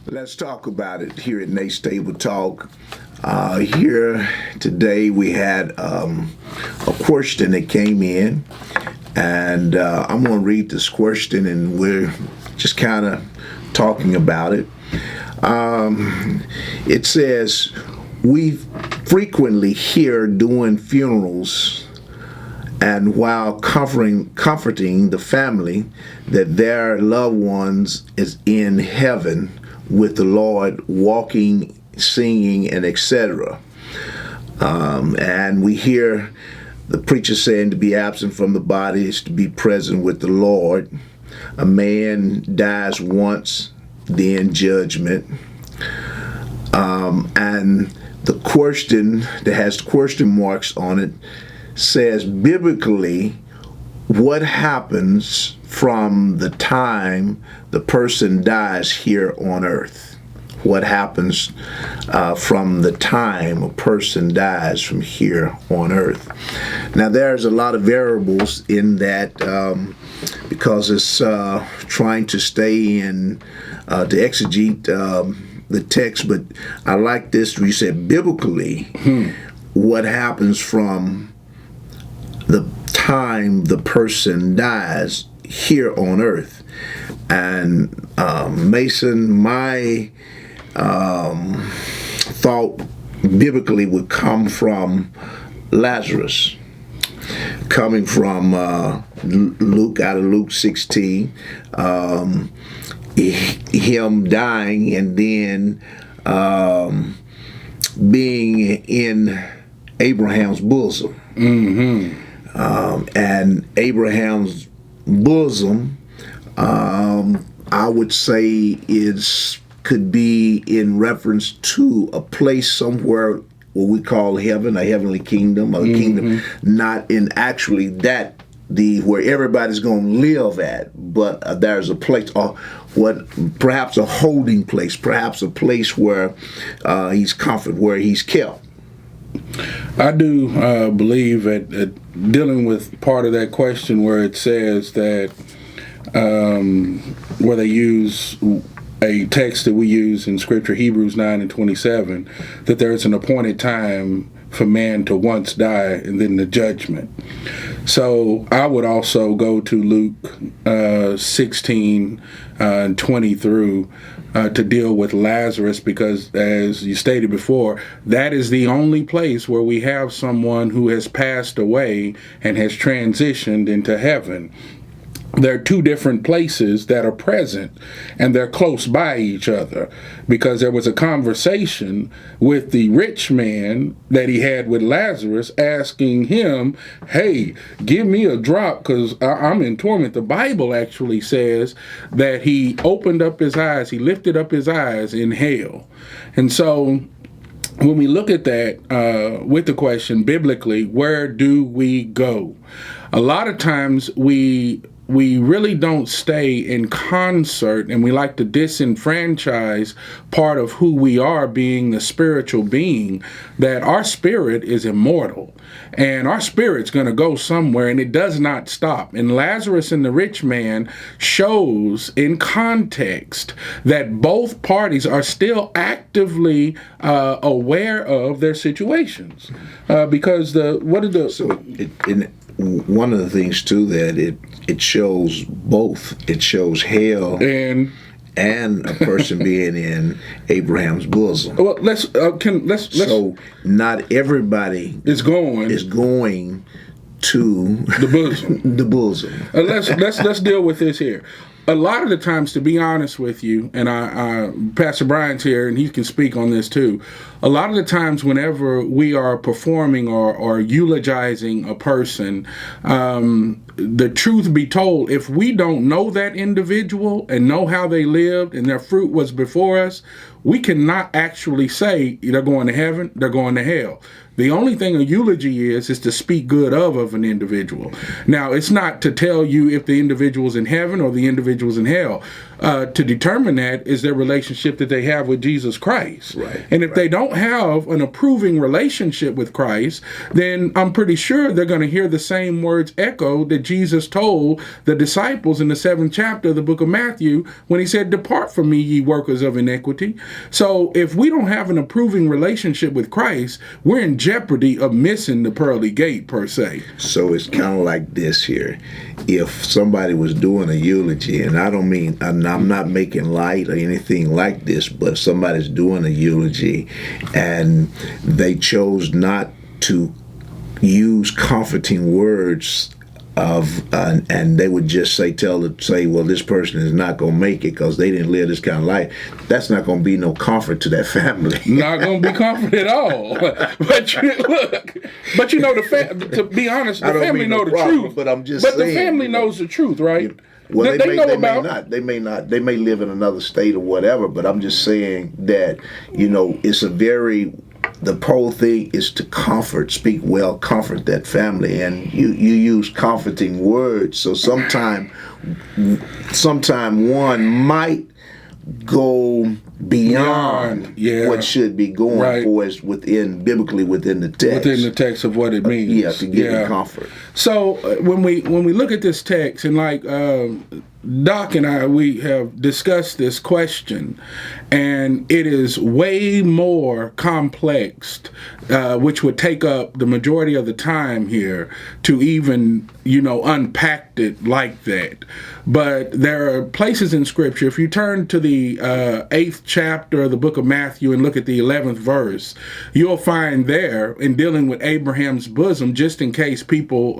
Let's talk about it here at Nate's Table Talk. Here today we had a question that came in, and I'm going to read this question, and we're just kind of talking about it. It says, we frequently hear during funerals and while comforting the family that their loved ones is in heaven with the Lord, walking, singing, and etc. And we hear the preacher saying to be absent from the body is to be present with the Lord. A man dies once, then judgment. And the question that has question marks on it says, biblically, what happens from the time the person dies here on earth? What happens from the time a person dies from here on earth? Now, there's a lot of variables in that because it's trying to stay in, to exegete the text, but I like this where you said biblically, what happens from the time the person dies here on earth. And Mason, my thought biblically would come from Lazarus, coming from Luke, out of Luke 16, him dying and then being in Abraham's bosom. And Abraham's bosom, I would say, could be in reference to a place somewhere what we call heaven, a heavenly kingdom, a kingdom, not in actually that where everybody's going to live at, but there's a place, or perhaps a holding place, perhaps a place where he's comforted, where he's kept. I do believe at dealing with part of that question where it says that where they use a text that we use in Scripture, Hebrews 9:27, that there's an appointed time for man to once die and then the judgment. So I would also go to Luke 16:20 through to deal with Lazarus, because as you stated before, that is the only place where we have someone who has passed away and has transitioned into heaven. There are two different places that are present, and they're close by each other, because there was a conversation with the rich man that he had with Lazarus, asking him, hey, give me a drop because I'm in torment. The Bible actually says that he opened up his eyes, he lifted up his eyes in hell. And so when we look at that with the question, biblically, where do we go? A lot of times we really don't stay in concert, and we like to disenfranchise part of who we are, being the spiritual being, that our spirit is immortal and our spirit's going to go somewhere, and it does not stop. And Lazarus and the rich man shows in context that both parties are still actively aware of their situations, because one of the things too that it shows both. It shows hell and a person being in Abraham's bosom. Well, let's so not everybody is going to the bosom. The bosom. Let's deal with this here. A lot of the times, to be honest with you, and Pastor Bryant's here, and he can speak on this too. A lot of the times, whenever we are performing or eulogizing a person, the truth be told, if we don't know that individual and know how they lived and their fruit was before us, we cannot actually say they're going to heaven, they're going to hell. The only thing a eulogy is to speak good of an individual. Now, it's not to tell you if the individual's in heaven or the individual's in hell. To determine that is their relationship that they have with Jesus Christ. Right, and if they don't have an approving relationship with Christ, then I'm pretty sure they're going to hear the same words echoed that Jesus told the disciples in the 7th chapter of the book of Matthew when he said, "Depart from me, ye workers of iniquity." So if we don't have an approving relationship with Christ, we're in jeopardy of missing the pearly gate, per se. So it's kind of like this here. If somebody was doing a eulogy, and I don't mean, I'm not making light or anything like this, but somebody's doing a eulogy and they chose not to use comforting words and they would just say, well, this person is not going to make it because they didn't live this kind of life. That's not going to be no comfort to that family. Not going to be comfort at all. But you know, to be honest, the family know the truth. But I'm just saying. But the family knows the truth, right? Well, they may not. They may live in another state or whatever. But I'm just saying that, it's the whole thing is to comfort that family, and you use comforting words. So sometime one might go beyond what should be going for is biblically within the text. Within the text of what it means. To give you comfort. So when we look at this text, and like Doc and I, we have discussed this question, and it is way more complex, which would take up the majority of the time here to even, unpack it like that. But there are places in Scripture, if you turn to the 8th chapter of the book of Matthew and look at the 11th verse, you'll find there, in dealing with Abraham's bosom, just in case people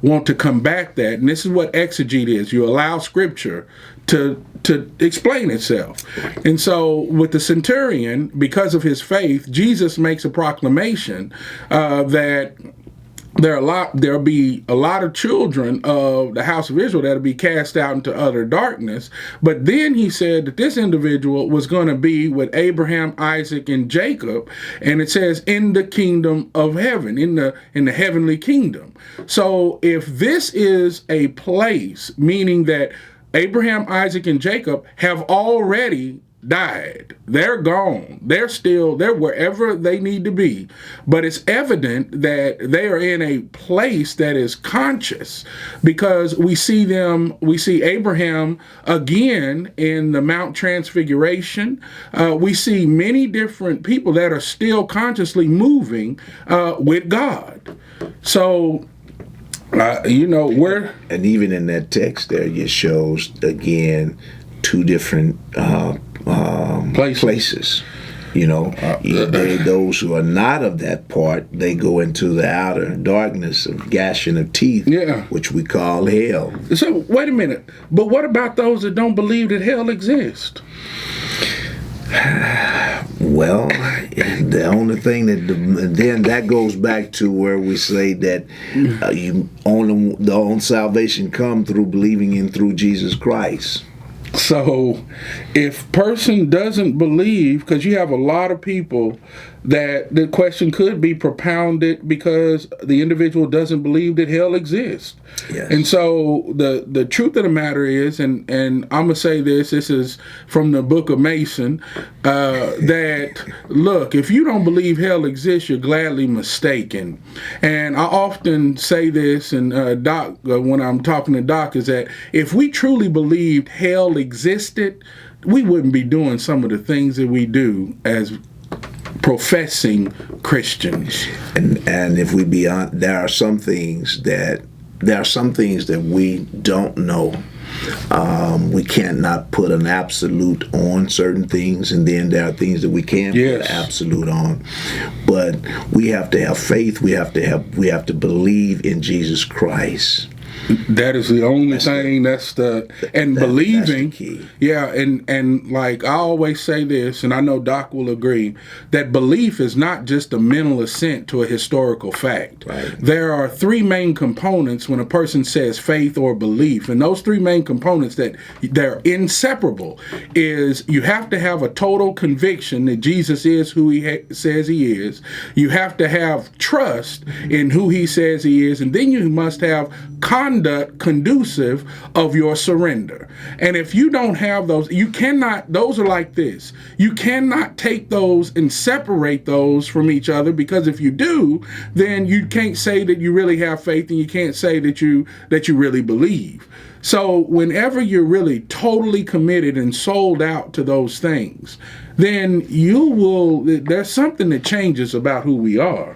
want to come back that, and this is what exegete is. You allow Scripture to explain itself. And so with the centurion, because of his faith, Jesus makes a proclamation that there'll be a lot of children of the house of Israel that'll be cast out into utter darkness. But then he said that this individual was going to be with Abraham, Isaac, and Jacob, and it says in the kingdom of heaven, in the heavenly kingdom. So if this is a place, meaning that Abraham, Isaac, and Jacob have already died. They're gone. They're wherever they need to be. But it's evident that they are in a place that is conscious, because we see Abraham again in the Mount Transfiguration. We see many different people that are still consciously moving with God. So, and even in that text there, it shows again two different places. Those who are not of that part, they go into the outer darkness of gnashing of teeth, which we call hell. So wait a minute, but what about those that don't believe that hell exists? Well, the only thing then that goes back to where we say that the own salvation come through believing through Jesus Christ. So if person doesn't believe, because you have a lot of people that the question could be propounded because the individual doesn't believe that hell exists. Yes. And so the truth of the matter is, and I'm going to say this is from the book of Mason, that, look, if you don't believe hell exists, you're gladly mistaken. And I often say this, and Doc, when I'm talking to Doc, is that if we truly believed hell existed, we wouldn't be doing some of the things that we do as professing Christians. And if we be on, there are some things that we don't know. We can't not put an absolute on certain things, and then there are things that we can put an absolute on. But we have to have faith. We have to believe in Jesus Christ. That is the only thing. That's the believing. That's the key. Yeah, and like I always say this, and I know Doc will agree, that belief is not just a mental assent to a historical fact. Right. There are three main components when a person says faith or belief, and those three main components that they're inseparable is you have to have a total conviction that Jesus is who he says he is. You have to have trust in who he says he is, and then you must have conduct conducive of your surrender. And if you don't have those, you cannot, those are like this. You cannot take those and separate those from each other, because if you do, then you can't say that you really have faith, and you can't say that you really believe. So whenever you're really totally committed and sold out to those things, then there's something that changes about who we are.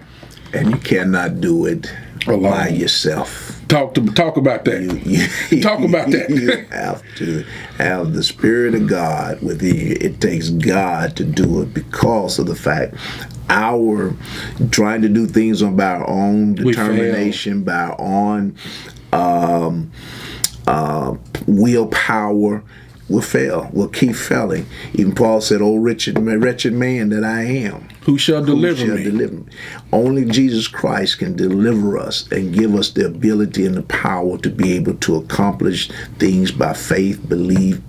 And you cannot do it alone. By yourself. Talk about that. Talk about that. You have to have the Spirit of God within you. It takes God to do it, because of the fact our trying to do things by our own determination, by our own willpower, will fail. Will keep failing. Even Paul said, "Oh, wretched man that I am, who shall deliver me?" Only Jesus Christ can deliver us and give us the ability and the power to be able to accomplish things by faith, believing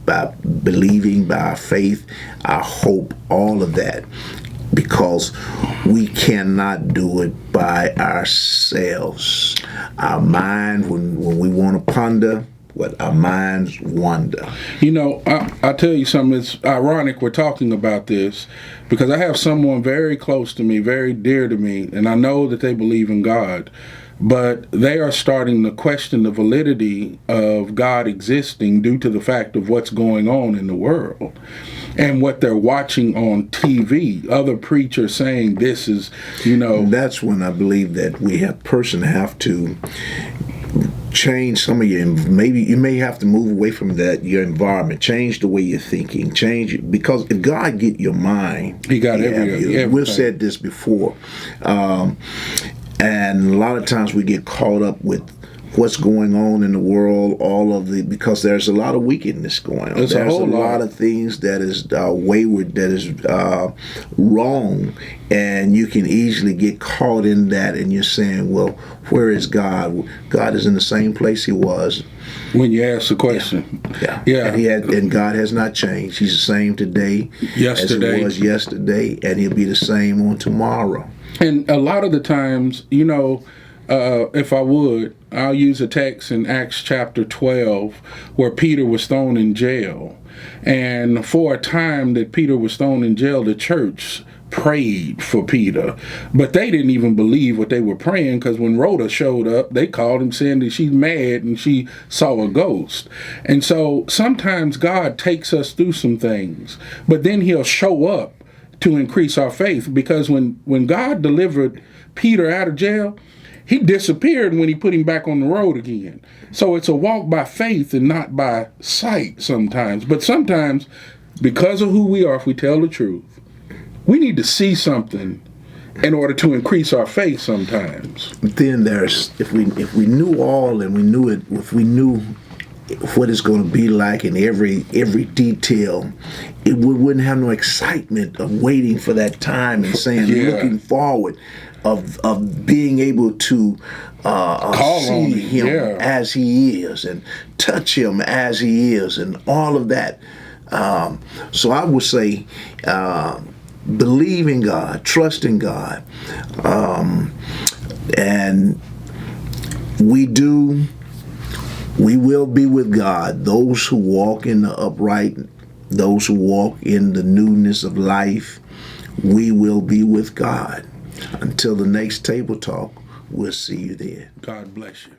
by our faith, our hope, all of that. Because we cannot do it by ourselves. Our mind, when we want to ponder, what our minds wonder. You know, I'll tell you something. It's ironic we're talking about this, because I have someone very close to me, very dear to me, and I know that they believe in God, but they are starting to question the validity of God existing due to the fact of what's going on in the world and what they're watching on TV. Other preachers saying this is, That's when I believe that we have to change some of maybe you may have to move away from your environment, change the way you're thinking, change it, because if God get your mind, he got everything. We've said this before, and a lot of times we get caught up with what's going on in the world, because there's a lot of wickedness going on. There's a lot of things that is wayward, that is wrong, and you can easily get caught in that, and you're saying, well, where is God? God is in the same place he was when you ask the question. Yeah. And God has not changed. He's the same today as he was yesterday, and he'll be the same on tomorrow. And a lot of the times, if I would, I'll use a text in Acts chapter 12 where Peter was thrown in jail. And for a time that Peter was thrown in jail, the church prayed for Peter. But they didn't even believe what they were praying, because when Rhoda showed up, they called him saying that she's mad and she saw a ghost. And so sometimes God takes us through some things, but then he'll show up to increase our faith, because when God delivered Peter out of jail, he disappeared when he put him back on the road again. So it's a walk by faith and not by sight sometimes. But sometimes, because of who we are, if we tell the truth, we need to see something in order to increase our faith sometimes. But then if we knew all, and we knew it, if we knew what it's going to be like in every detail, it wouldn't have no excitement of waiting for that time and saying, looking forward, of being able to see him as he is, and touch him as he is, and all of that. So I would say, believe in God, trust in God, and we will be with God. Those who walk in the upright, those who walk in the newness of life, we will be with God. Until the next table talk, we'll see you there. God bless you.